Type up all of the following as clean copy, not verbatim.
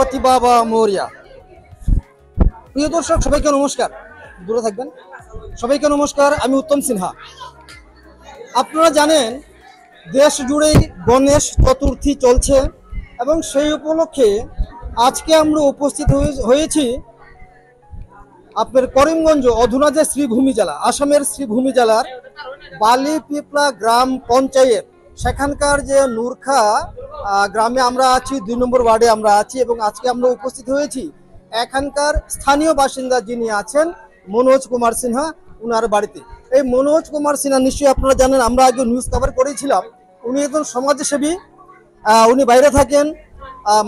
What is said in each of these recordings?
গণপতি বাবা মোরিয়া। প্রিয় দর্শক সবাইকে নমস্কার, দূরে থাকবেন। সবাইকে নমস্কার, আমি উত্তম সিনহা। আপনারা জানেন দেশ জুড়েই গণেশ চতুর্থী চলছে এবং সেই উপলক্ষে আজকে আমরা উপস্থিত হয়েছি আপনার করিমগঞ্জ অধুনা যে শ্রীভূমি জেলা, আসামের শ্রীভূমি জেলার বালিপিপলা গ্রাম পঞ্চায়েত, সেখানকার যে নূরখা গ্রামে আমরা আছি, 2 নম্বর ওয়ার্ডে আমরা আছি এবং আজকে আমরা উপস্থিত হয়েছি এখানকার স্থানীয় বাসিন্দা যিনি আছেন মনোজ কুমার সিনহা, উনার বাড়িতে। এই মনোজ কুমার সিনহা নিশ্চয়ই আপনারা জানেন, আমরা আগে নিউজ কভার করেছিলাম। উনি একজন সমাজসেবী, উনি বাইরে থাকেন,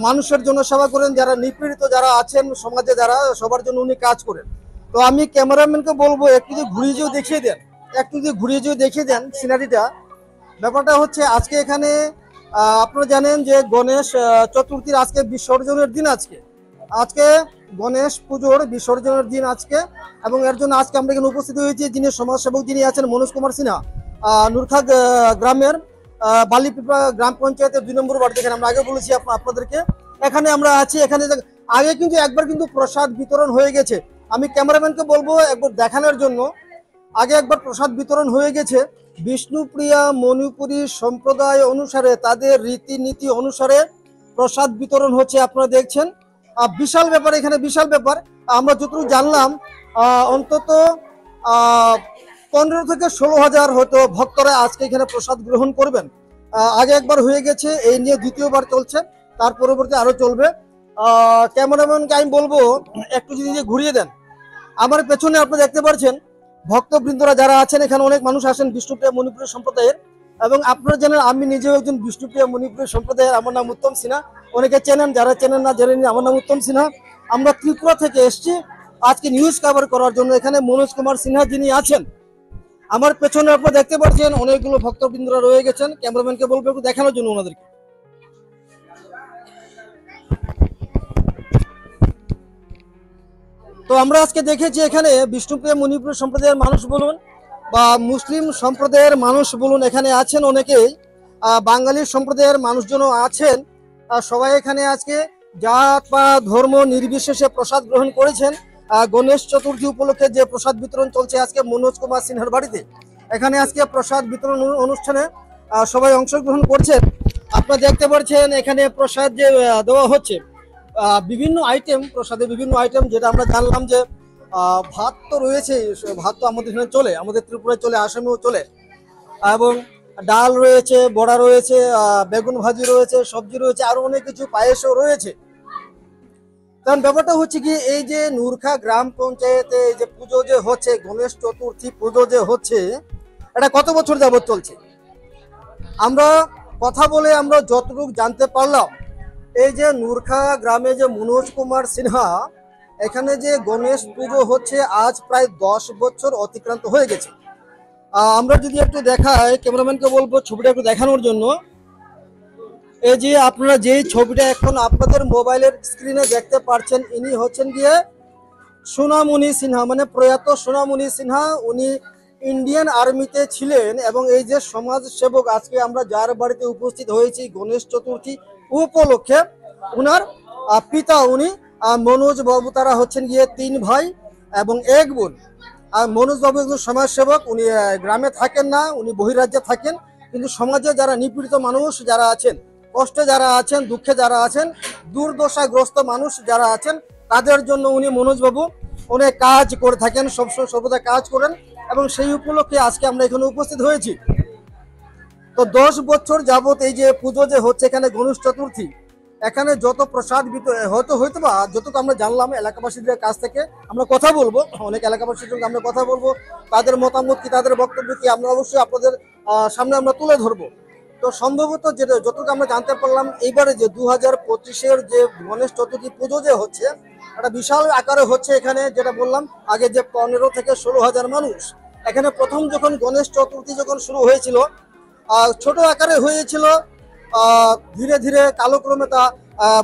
মানুষের জন্য সেবা করেন, যারা নিপীড়িত যারা আছেন সমাজে, যারা সবার জন্য উনি কাজ করেন। তো আমি ক্যামেরাম্যানকে বলবো একটু যদি ঘুরিয়ে যেও দেখিয়ে দেন, একটু যদি ঘুরিয়ে যেও দেখিয়ে দেন সিনারিটা। ব্যাপারটা হচ্ছে আজকে এখানে আপনারা জানেন যে গণেশ চতুর্থীর আজকে বিসর্জনের দিন। আজকে গণেশ পুজোর বিসর্জনের দিন আজকে, এবং এর জন্য আজকে আমরা এখানে উপস্থিত হয়েছি যিনি সমাজসেবক যিনি আছেন মনোজ কুমার সিনহা, নূরখা গ্রামের বালিপিপলা গ্রাম পঞ্চায়েতের 2 নম্বর ওয়ার্ড, যেখানে আমরা আগে বলেছি আপনাদেরকে। এখানে আমরা আছি, এখানে আগে কিন্তু একবার কিন্তু প্রসাদ বিতরণ হয়ে গেছে। আমি ক্যামেরাম্যানকে বলবো একবার দেখানোর জন্য। আগে একবার প্রসাদ বিতরণ হয়ে গেছে। বিষ্ণুপ্রিয়া মণিপুরী সম্প্রদায় অনুসারে, তাদের রীতিনীতি অনুসারে প্রসাদ বিতরণ হচ্ছে, আপনারা দেখছেন। বিশাল ব্যাপার, এখানে বিশাল ব্যাপার। আমরা যতটুকু জানলাম অন্তত 15 থেকে 16 হাজার হয়তো ভক্তরা আজকে এখানে প্রসাদ গ্রহণ করবেন। আগে একবার হয়ে গেছে, এই নিয়ে দ্বিতীয়বার চলছে, তার পরবর্তী আরো চলবে। ক্যামেরাম্যানকে আমি বলবো একটু যদি ঘুরিয়ে দেন। আমার পেছনে আপনারা দেখতে পাচ্ছেন ভক্তবৃন্দরা যারা আছেন, এখানে অনেক মানুষ আসেন বিষ্ণুপ্রিয়া মণিপুরী সম্প্রদায়ের। এবং আপনারা জানেন আমি নিজেও একজন বিষ্ণুপ্রিয়া মণিপুরী সম্প্রদায়ের। আমার নাম উত্তম সিনহা, অনেকে চেনেন, যারা চেনেন না জেনে নিন। আমার নাম উত্তম সিনহা। আমরা ত্রিপুরা থেকে এসেছি আজকে নিউজ কভার করার জন্য। এখানে মনোজ কুমার সিনহা যিনি আছেন, আমার পেছনে আপনারা দেখতে পাচ্ছেন অনেকগুলো ভক্তবৃন্দরা রয়ে গেছেন। ক্যামেরাম্যানকে বলবো একটু দেখানোর জন্য ওনাদেরকে। তো আমরা আজকে দেখেছি এখানে বিষ্ণুপ্রিয়া মণিপুর সম্প্রদায়ের মানুষ বলুন বা মুসলিম সম্প্রদায়ের মানুষ বলুন, এখানে আছেন অনেকেই। বাঙালি সম্প্রদায়ের মানুষজনও আছেন। সবাই এখানে আজকে জাত বা ধর্ম নির্বিশেষে প্রসাদ গ্রহণ করেছেন। গণেশ চতুর্থী উপলক্ষে যে প্রসাদ বিতরণ চলছে আজকে মনোজ কুমার সিনহার বাড়িতে, এখানে আজকে প্রসাদ বিতরণ অনুষ্ঠানে সবাই অংশগ্রহণ করছেন। আপনারা দেখতে পাচ্ছেন এখানে প্রসাদ যে দেওয়া হচ্ছে, বিভিন্ন আইটেম, প্রসাদে বিভিন্ন আইটেম, যেটা আমরা জানলাম যে ভাত তো রয়েছে, ভাত তো আমাদের এখানে চলে, আমাদের ত্রিপুরায় চলে, আসামেও চলে, এবং ডাল রয়েছে, বড়া রয়েছে, বেগুন ভাজি রয়েছে, সবজি রয়েছে, আরো অনেক কিছু, পায়েসও রয়েছে। কারণ ব্যাপারটা হচ্ছে কি, এই যে নূরখা গ্রাম পঞ্চায়েতে এই যে পুজো যে হচ্ছে, গণেশ চতুর্থী পুজো যে হচ্ছে, এটা কত বছর যাবত চলছে? আমরা কথা বলে আমরা যতটুকু জানতে পারলাম, এই যে নূরখা গ্রামে যে মনোজ কুমার সিনহা, এখানে যে গণেশ পুজো হচ্ছে আজ প্রায় 10 বছর অতিক্রান্ত হয়ে গেছে। আমরা যদি একটু দেখাই, ক্যামেরাম্যানকে বলবো ছবিটা একটু দেখানোর জন্য। এই যে আপনারা যেই ছবিটা এখন আপনাদের মোবাইলের স্ক্রিনে দেখতে পাচ্ছেন, ইনি হচ্ছেন গিয়ে সোনামণি সিনহা, মানে প্রয়াত সোনামণি সিনহা। উনি ইন্ডিয়ান আর্মিতে ছিলেন এবং এই যে সমাজ সেবক, আজকে আমরা যার বাড়িতে উপস্থিত হয়েছি গণেশ চতুর্থী উপলক্ষে, উনার পিতা উনি মনোজ বাবু, তারা হচ্ছেন গিয়ে 3 ভাই এবং 1 বোন। আর মনোজ বাবু একজন সমাজসেবক, উনি গ্রামে থাকেন না, উনি বহিরাজ্যে থাকেন, কিন্তু সমাজে যারা নিপীড়িত মানুষ যারা আছেন, কষ্টে যারা আছেন, দুঃখে যারা আছেন, দুর্দশাগ্রস্ত মানুষ যারা আছেন, তাদের জন্য উনি মনোজ বাবু অনেক কাজ করে থাকেন, সবসময় সর্বদা কাজ করেন। এবং সেই উপলক্ষে আজকে আমরা এখানে উপস্থিত হয়েছি। তো 10 বছর যাবত এই যে পুজো যে হচ্ছে এখানে গণেশ চতুর্থী, এখানে যত প্রসাদ হয়তো বা যতটুকু আমরা জানলাম এলাকাবাসীদের কাছ থেকে, আমরা কথা বলবো, অনেক এলাকাবাসীর সঙ্গে আমরা কথা বলবো, তাদের মতামত কি, তাদের বক্তব্য কি, আমরা অবশ্যই আপনাদের সামনে আমরা তুলে ধরবো। তো সম্ভবত যেটা যতটুকু আমরা জানতে পারলাম, এইবারে যে 2025-এর যে গণেশ চতুর্থী পুজো যে হচ্ছে, একটা বিশাল আকারে হচ্ছে। এখানে যেটা বললাম আগে যে 15 থেকে 16 হাজার মানুষ, এখানে প্রথম যখন গণেশ চতুর্থী যখন শুরু হয়েছিল ছোট আকারে হয়েছিল, ধীরে ধীরে কালক্রমে তা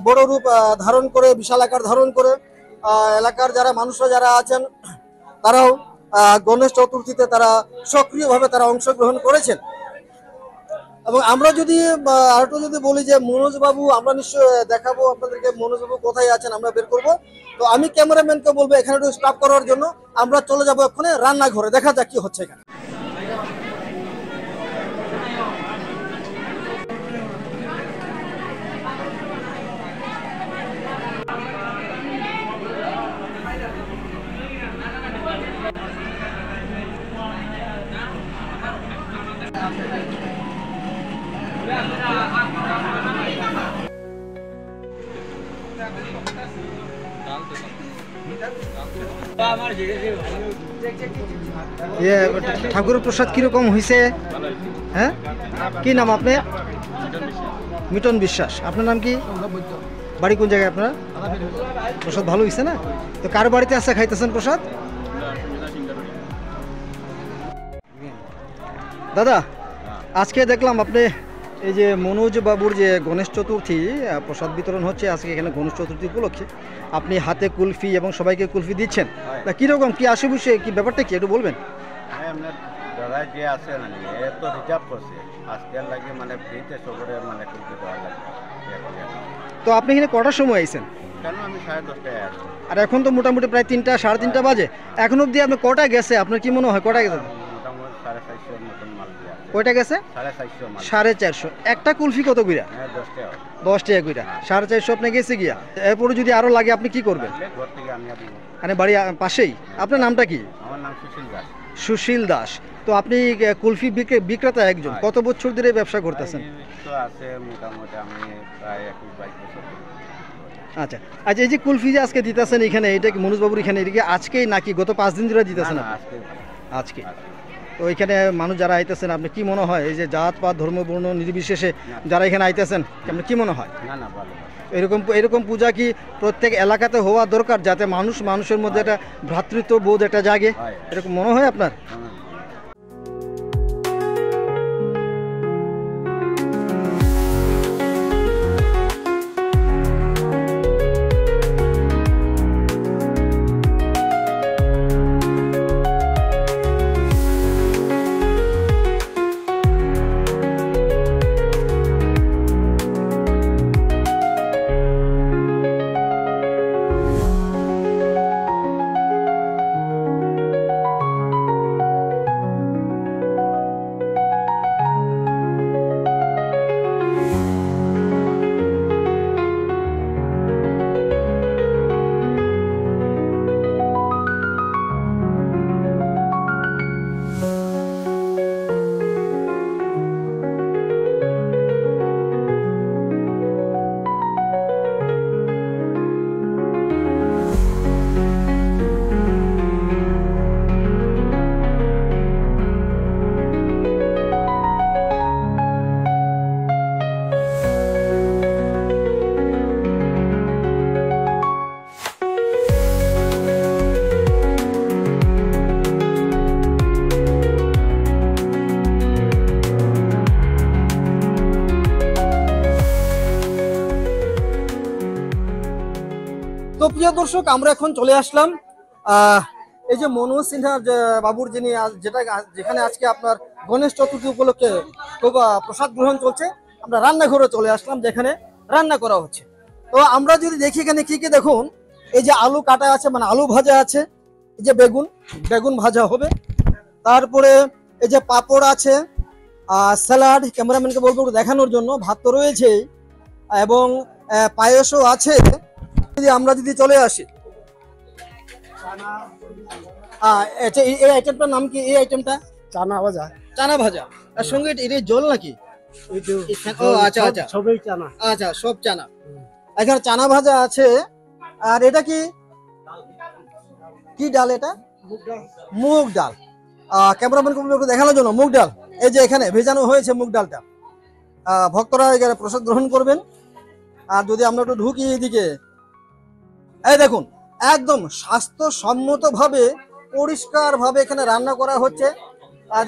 বড় রূপ ধারণ করে, বিশাল আকার ধারণ করে এলাকার যারা মানুষরা যারা আছেন তারাও গণেশ চতুর্থীতে তারা সক্রিয়ভাবে তারা অংশগ্রহণ করেছেন। এবং আমরা যদি আরেকটু যদি বলি যে মনোজ বাবু, আমরা নিশ্চয় দেখাবো আপনাদেরকে মনোজ বাবু কোথায় আছেন, আমরা বের করব। তো আমি ক্যামেরাম্যানকে বলবো এখানে একটু স্টপ করার জন্য, আমরা চলে যাবো ওখানে রান্নাঘরে, দেখা যাক কি হচ্ছে এখানে। ঠাকুরের প্রসাদ কিরকম হয়েছে? হ্যাঁ, কি নাম আপনার? মিটন বিশ্বাস। আপনার নাম কি? বাড়ি কোন জায়গায় আপনার? প্রসাদ ভালো হয়েছে না? তো কার বাড়িতে আসছে খাইতেছেন প্রসাদ? দাদা, আজকে দেখলাম আপনি এই যে মনোজ বাবুর যে গণেশ চতুর্থী প্রসাদ বিতরণ হচ্ছে আজকে এখানে, গণেশ চতুর্থী উপলক্ষে আপনি হাতে কুলফি এবং সবাইকে কুলফি দিচ্ছেন। তা কীরকম কি আশেপাশে কি ব্যাপারটা কি একটু বলবেন? দাদা যে আছে না এত রিজার্ভ করছে আজকের লাগে মানে ফ্রিতে সবরে মানে কুলফি দেওয়া লাগে। তো আপনি এখানে কটার সময় আইছেন? কেন আমি 10:30টায় আসছি। আর এখন তো মোটামুটি প্রায় 3টা 3:30 বাজে, এখন অবধি আপনি কটা গেছে? আপনার কি মনে হয় কটা গেছে? মোটামুটি 450 মতন মাল দেওয়া। কয়টা গেছে? 450 মাল। 450। একটা কুলফি কত কইরা? হ্যাঁ 10 টাকা। 10 টাকা কইরা। 450 আপনি গেছে গিয়া। এরপরে যদি আরো লাগে আপনি কি করবেন? ঘর থেকে আমি দিব। মানে বাড়ি পাশেই। আপনার নামটা কি? আমার নাম সুশীল দাস। সুশীল দাস। তো আপনি কুলফি বিক্রেতা একজন, কত বছর ধরে ব্যবসা করতেছেন? তো আছে মোটামুটি আমি প্রায় 21-22 বছর। আচ্ছা আচ্ছা, এই যে কুলফি যে আজকে দিতেছেন এখানে, এটা কি মনোজ বাবুর এখানে, এটা কি আজকেই নাকি গত 5 দিন ধরে দিতেছেন? আজকে। তো এখানে মানুষ যারা আইতেছেন, আপনি কি মনে হয় এই যে জাত পাত ধর্ম বর্ণ নির্বিশেষে যারা এখানে আইতেছেন, আপনার কি মনে হয়? না না ভালো। এরকম পূজা কি প্রত্যেক এলাকাতে হওয়া দরকার, যাতে মানুষের মধ্যে একটা ভ্রাতৃত্ব বোধ একটা জাগে, এরকম মনে হয় আপনার? তো প্রিয় দর্শক, আমরা এখন চলে আসলাম এই যে মনোজ সিনহা বাবুর যিনি যেখানে আজকে আপনার গণেশ চতুর্থী উপলক্ষে খুব প্রসাদ গ্রহণ চলছে। আমরা রান্নাঘরে চলে আসলাম যেখানে রান্না করা হচ্ছে। তো আমরা যদি দেখি এখানে কি কি, দেখুন এই যে আলু কাটা আছে, মানে আলু ভাজা আছে, এই যে বেগুন ভাজা হবে, তারপরে এই যে পাঁপড় আছে, স্যালাড, ক্যামেরাম্যানকে বলবো দেখানোর জন্য, ভাত তো রয়েছে এবং পায়েসও আছে। আমরা যদি চলে আসি, এই আইটেমটার নাম কি? এই আইটেমটা চানা ভাজা। চানা ভাজা, আর সঙ্গে এটা জল নাকি? আচ্ছা আচ্ছা, সবই চানা। আচ্ছা, সব চানা। এখানে চানা ভাজা আছে। আর এটা কি ডাল? এটা মুগ ডাল। ক্যামেরাম্যানকে একটু দেখানোর জন্য মুগ ডাল, এই যে এখানে ভেজানো হয়েছে মুগ ডালটা। ভক্তরা এখানে প্রসাদ গ্রহণ করবেন। আর যদি আমরা একটু ঢুকি এদিকে, এই দেখুন একদম স্বাস্থ্যসম্মত ভাবে পরিষ্কার ভাবে এখানে রান্না করা হচ্ছে।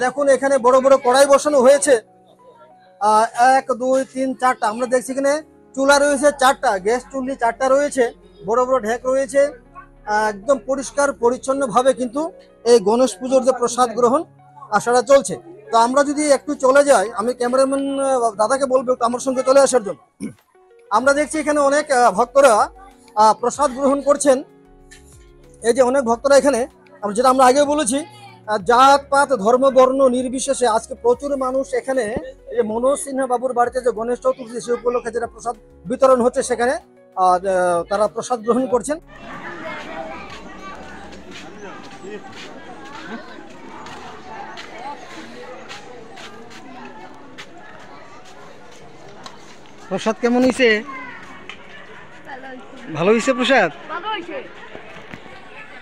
দেখুন এখানে বড় বড় কড়াই বসানো হয়েছে, 1 2 3 4টা। আমরা দেখছি এখানে চুলা রয়েছে 4টা, গ্যাস চুল্লি 4টা রয়েছে, বড় বড় ঢেক রয়েছে। একদম পরিষ্কার পরিচ্ছন্ন ভাবে কিন্তু এই গণেশ পুজোর যে প্রসাদ গ্রহণ আশাটা চলছে। তো আমরা যদি একটু চলে যাই, আমি ক্যামেরাম্যান দাদাকে বলবো একটু আমার সঙ্গে চলে আসার জন্য। আমরা দেখছি এখানে অনেক ভক্তরা প্রসাদ গ্রহণ করছেন। এই যে অনেক ভক্তরা এখানে, যেটা আমরা আগে বলেছি, জাত পাত ধর্ম বর্ণ নির্বিশেষে আজকে প্রচুর মানুষ এখানে, এই যে মনোজ সিনহা বাবুর বাড়িতে যে গণেশ চতুর্থী সে উপলক্ষে যেটা প্রসাদ বিতরণ হচ্ছে সেখানে তারা প্রসাদ গ্রহণ করছেন। প্রসাদ কেমন হয়েছে? ভালো হয়েছে প্রসাদ?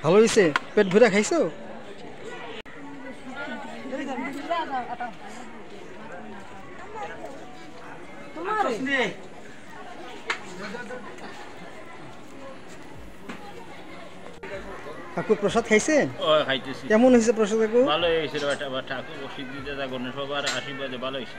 ভালো হয়েছে? পেট ভরে খাইছো? কাকু প্রসাদ খাইছেন? খাইতেছি। কেমন হয়েছে প্রসাদ কাকু? ভালো হয়েছে রে বেটা, বা ঠাকুর সিদ্ধিতে যা গণেশ বাবার আশীর্বাদে ভালো হয়েছে।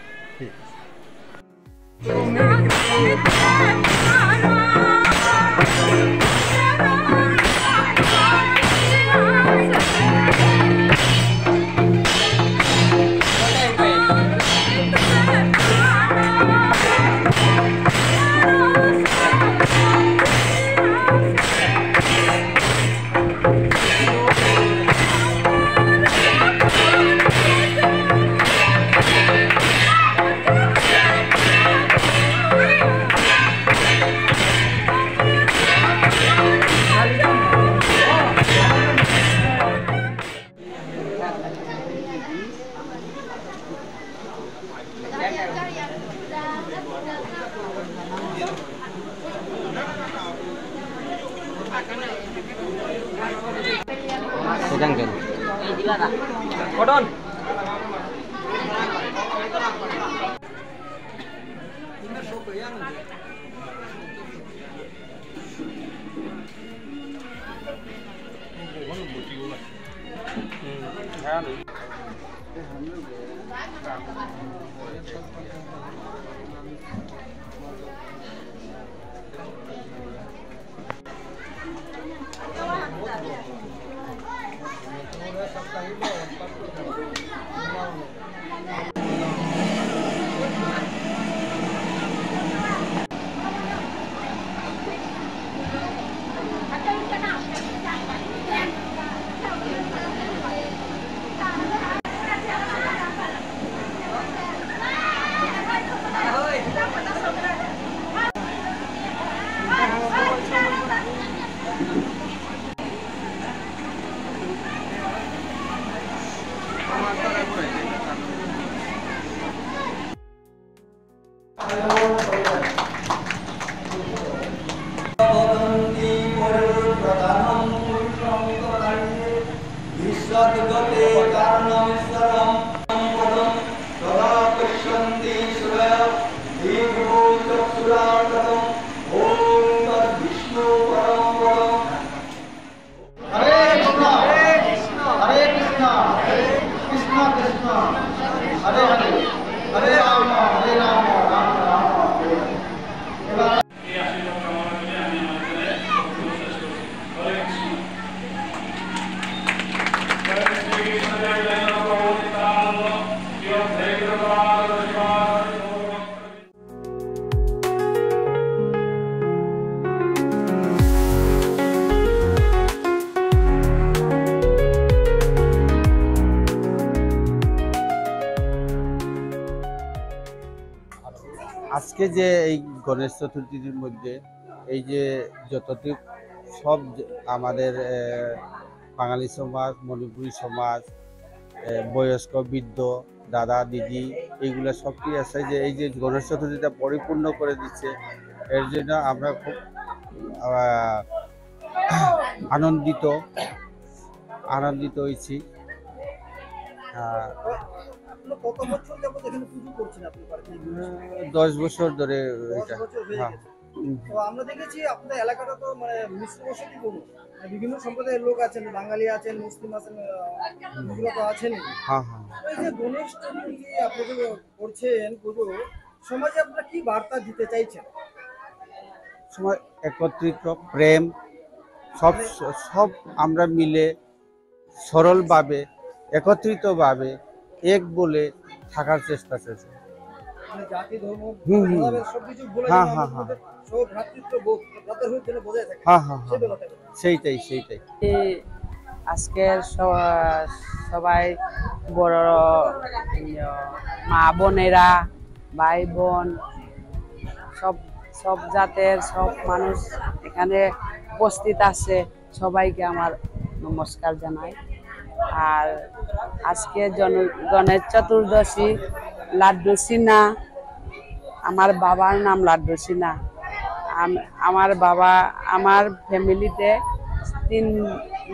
আজকে যে এই গণেশ চতুর্থীর মধ্যে এই যে যতটুক সব আমাদের বাঙালি সমাজ, মণিপুরী সমাজ, বয়স্ক বৃদ্ধ দাদা দিদি এইগুলো সব কি আছে যে এই যে গণেশ চতুর্থীটা পরিপূর্ণ করে দিচ্ছে, এর জন্য আমরা খুব আনন্দিত হয়েছি। কত বছর যাবত এখানে পুজো করছেন আপনি? 10 বছর ধরে এটা। 10 বছর হয়ে হ্যাঁ। গেছে। তো আমরা দেখেছি আপনাদের এলাকাটা তো মানে মিশ্র বসতি বহু, বিভিন্ন সম্প্রদায়ের লোক আছেন, বাঙালি আছেন, মুসলিম আছেন, এগুলো তো আছেনই। হ্যাঁ হ্যাঁ। এই যে গণেশ চতুর্থী আপনি যে করছেন পুজো, সমাজে আপনারা কি বার্তা দিতে চাইছেন? সময় একত্রিত প্রেম সব আমরা মিলে সরলভাবে একত্রিতভাবে এক বলে থাকার চেষ্টা আছে। মানে জাতি ধর্ম হুম, হুম। ভেদাভেদ সবকিছু ভুলে হ্যাঁ, যেন হ্যাঁ, আমাদের হ্যাঁ। মধ্যে সৌভ্রাতৃত্ববোধ ব্রাদারহুড যেন বজায় থাকে, হ্যাঁ, হ্যাঁ, সেই হ্যাঁ, ব্যাপারটা। সেইটাই সেইটাই। আজকের সবাই বড় মা বোনেরা, ভাই বোন, সব সব জাতের সব মানুষ এখানে উপস্থিত আছে, সবাইকে আমার নমস্কার জানাই। আর আজকে গণেশ চতুর্দশী, লাড্ডু সিনা, আমার বাবার নাম লাড্ডু সিনা। আমার বাবা, আমার ফ্যামিলিতে 3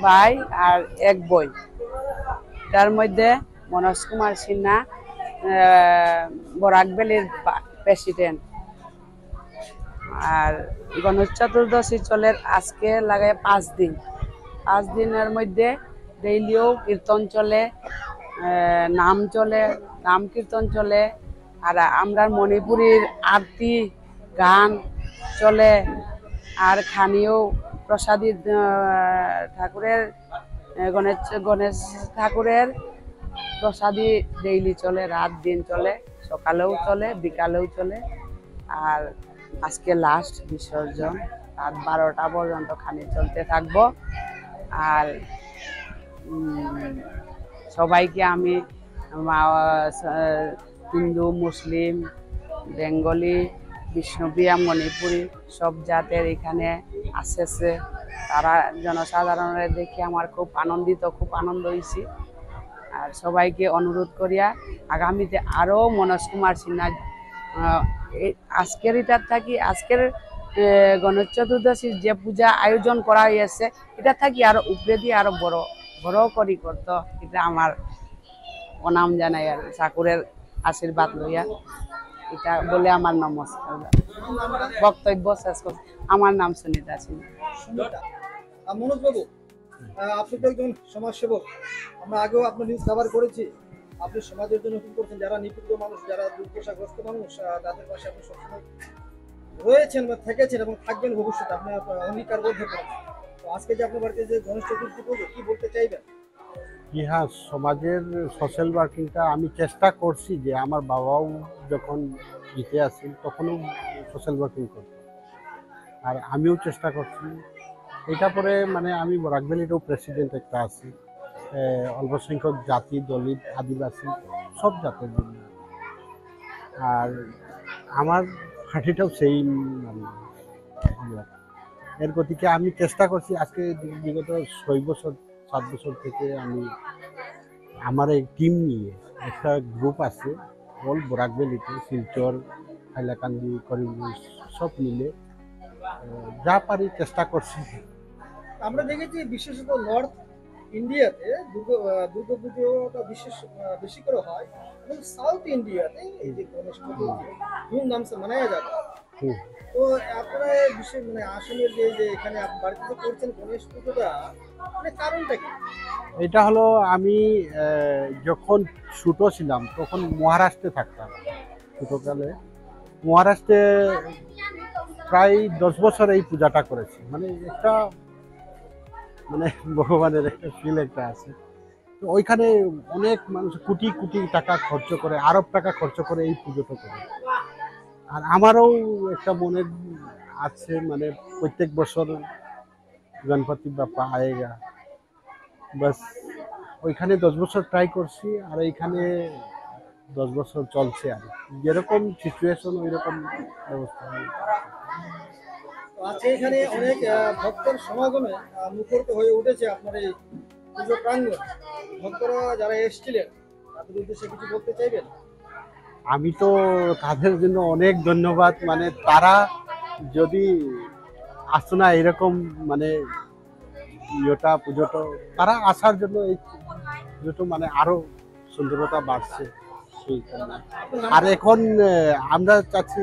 ভাই আর 1 বোন। তার মধ্যে মনোজ কুমার সিনহা বরাক ভ্যালির প্রেসিডেন্ট। আর গণেশ চতুর্দশী চলে আজকে লাগে 5 দিন। 5 দিনের মধ্যে ডেইলিও কীর্তন চলে, নাম চলে, নাম কীর্তন চলে। আর আমরা মণিপুরীর আরতি গান চলে। আর খানিও প্রসাদী ঠাকুরের গণেশ ঠাকুরের প্রসাদী ডেইলি চলে, রাত দিন চলে, সকালেও চলে, বিকালেও চলে। আর আজকে লাস্ট বিসর্জন, রাত 12টা পর্যন্ত খানি চলতে থাকবো। আর সবাইকে আমি হিন্দু, মুসলিম, বেঙ্গলি, বিষ্ণুপ্রিয়া, মণিপুরি সব জাতের এখানে আসছে। তারা জনসাধারণের দেখে আমার খুব আনন্দ হয়েছি। আর সবাইকে অনুরোধ করিয়া আগামীতে আরও মনোজ কুমার সিনহা আজকের এটার থাকি, আজকের গণেশ চতুর্দশীর যে পূজা আয়োজন করা হয়েছে এটা থাকি আরো উপরে দিয়ে আরো বড় করি করতো। এটা আমার প্রণাম জানাই আর ঠাকুরের আশীর্বাদ লইয়া এটা বলে আমার নমস্কার বক্তব্য শেষ করছি। আমার নাম সুনিতা সিনহা। মনোজ বাবু, আপনি তো একজন সমাজসেবক, আমরা আগেও আপনার নিউজ কভার করেছি। আপনি সমাজের জন্য কি করছেন, যারা নিপীড়িত মানুষ, যারা দুর্দশাগ্রস্ত মানুষ, তাদের পাশে আপনি সবসময় রয়েছেন বা থেকেছেন এবং থাকবেন ভবিষ্যতে, আপনি অঙ্গীকারবদ্ধ করেন। তো আজকে যে আপনার বাড়িতে যে গণেশ চতুর্থী পুজো, কি বলতে চাইবেন? হ্যাঁ, সমাজের সোশ্যাল ওয়ার্কিংটা আমি চেষ্টা করছি, যে আমার বাবাও যখন জিতে আসেন তখনও সোশ্যাল ওয়ার্কিং করত, আর আমিও চেষ্টা করছি। এটা পরে মানে আমি বরাক ভ্যালিরও প্রেসিডেন্ট একটা আছি, অল্প সংখ্যক জাতি, দলিত, আদিবাসী সব জাতের জন্য। আর আমার পার্টিটাও সেই মানে এর গতিকে আমি চেষ্টা করছি। আজকে বিগত 7 বছর থেকে আমি আমার এই টিম নিয়ে একটা গ্রুপ আছে, অল বরাক ভ্যালিতে, শিলচর, হাইলাকান্দি, করিমগঞ্জ সব মিলে যা পারি চেষ্টা করছি। আমরা দেখেছি বিশেষত নর্থ ইন্ডিয়াতে দুর্গাপুজোটা বেশি করে হয়, এবং সাউথ ইন্ডিয়াতে এই যে গণেশ পুজো ধুমধাম সে মানায়া যাবে। তো আপনারা বিশেষ মানে আসামের যে এখানে বাড়িতে করছেন গণেশ পুজোটা, মানে কারণটা কি? এটা হলো আমি যখন ছোট ছিলাম তখন মহারাষ্ট্রে থাকতাম। ছোটকালে মহারাষ্ট্রে প্রায় 10 বছর এই পূজাটা করেছি। মানে একটা মানে ভগবানের একটা ফিল একটা আছে। তো ওইখানে অনেক মানুষ কোটি কোটি টাকা খরচ করে, আরব টাকা খরচ করে এই পুজোটা করে। আর আমারও একটা মনে আছে, মানে প্রত্যেক বছর গণপতি বাপ্পা আয়েগা, বাস ওইখানে 10 বছর ট্রাই করছি। আর এইখানে 10 বছর চলছে, আর যেরকম সিচুয়েশন ওই রকম ব্যবস্থা। আজকে এখানে অনেক ভক্তের সমাগমে মুখরিত হয়ে উঠেছে আপনার এই পুজো প্রাঙ্গণ। ভক্তরা যারা এসেছিলেন তাদের উদ্দেশ্যে কিছু বলতে চাইবেন? আমি তো তাদের জন্য অনেক ধন্যবাদ। মানে তারা যদি আসতো না এরকম মানে ইয়েটা পুজোটা, তারা আসার জন্য এই পুজোটা মানে আরো সুন্দরতা বাড়ছে সেই কারণে। আর এখন আমরা চাচ্ছি,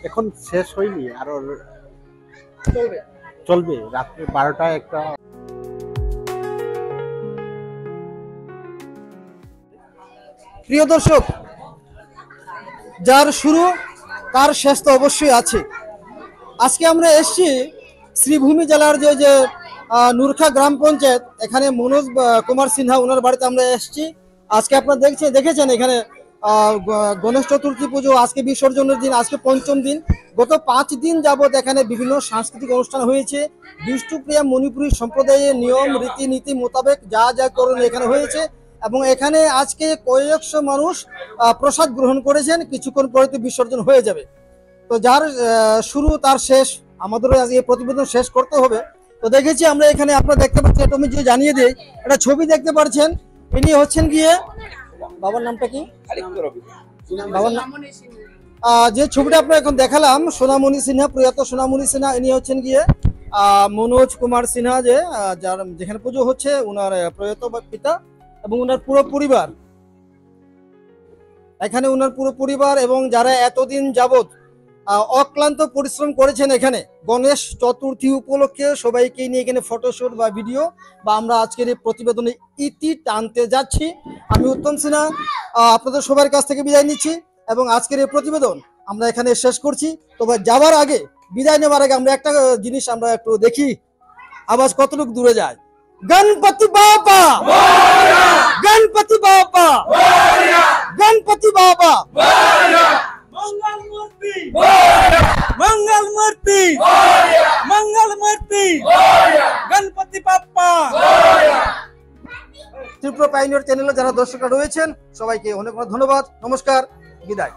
এখন শেষ হয়নি, আরো চলবে রাত্রে 12টা একটা। প্রিয় দর্শক, যার শুরু তার শেষ তো অবশ্যই আছে। আজকে আমরা এসেছি শ্রীভূমি জেলার যে নুরখা গ্রাম পঞ্চায়েত, এখানে মনোজ কুমার সিনহা ওনার বাড়িতে আমরা এসেছি। আজকে আপনারা দেখেছেন এখানে গণেশ চতুর্থী পুজো, আজকে বিসর্জনের দিন, আজকে পঞ্চম দিন। গত 5 দিন যাবত এখানে বিভিন্ন সাংস্কৃতিক অনুষ্ঠান হয়েছে। বিষ্ণুপ্রিয়া মণিপুরী সম্প্রদায়ের নিয়ম রীতিনীতি মোতাবেক যা যা করণীয় এখানে হয়েছে, এবং এখানে আজকে কয়েকশো মানুষ প্রসাদ গ্রহণ করেছেন। কিছুক্ষণ পরে তো বিসর্জন হয়ে যাবে। তো যার শুরু তার শেষ, আমাদেরও আজকে এই প্রতিবেদন শেষ করতে হবে। তো দেখেছি আমরা এখানে, আপনারা দেখতে পাচ্ছেন, তুমি যে জানিয়ে দেই, একটা ছবি দেখতে পাচ্ছেন। ইনি হচ্ছেন গিয়ে, বাবার নামটা কি? বাবার নাম, যে ছবিটা আপনার এখন দেখালাম, সোনামণি সিনহা, প্রয়াত সোনামণি সিনহা। ইনি হচ্ছেন গিয়ে মনোজ কুমার সিনহা, যে যার যেখানে পুজো হচ্ছে, উনার প্রয়াত পিতা এবং উনার পুরো পরিবার। এখানে উনার পুরো পরিবার এবং যারা এতদিন যাবত অক্লান্ত পরিশ্রম করেছেন এখানে গণেশ চতুর্থী উপলক্ষে, সবাইকে নিয়ে এখানে ফটোশুট বা ভিডিও বা আমরা আজকের এই প্রতিবেদনে ইতি টানতে যাচ্ছি। আমি উত্তম সিনহা আপনাদের সবার কাছ থেকে বিদায় নিচ্ছি এবং আজকের এই প্রতিবেদন আমরা এখানে শেষ করছি। তবে যাওয়ার আগে, বিদায় নেওয়ার আগে আমরা একটা জিনিস আমরা একটু দেখি আওয়াজ কতটুকু দূরে যায়। গণপতি বাপ্পা, গণপতি বাপ্পা, গণপতি বাপ্পা, मंगल मूर्ति, मंगल मूर्ति, मंगल मूर्ति, गणपति बाप्पा। ত্রিপুরা পাইনিয়র চ্যানেলে যারা দর্শকরা রয়েছেন সবাইকে অনেক অনেক ধন্যবাদ। নমস্কার, বিদায়।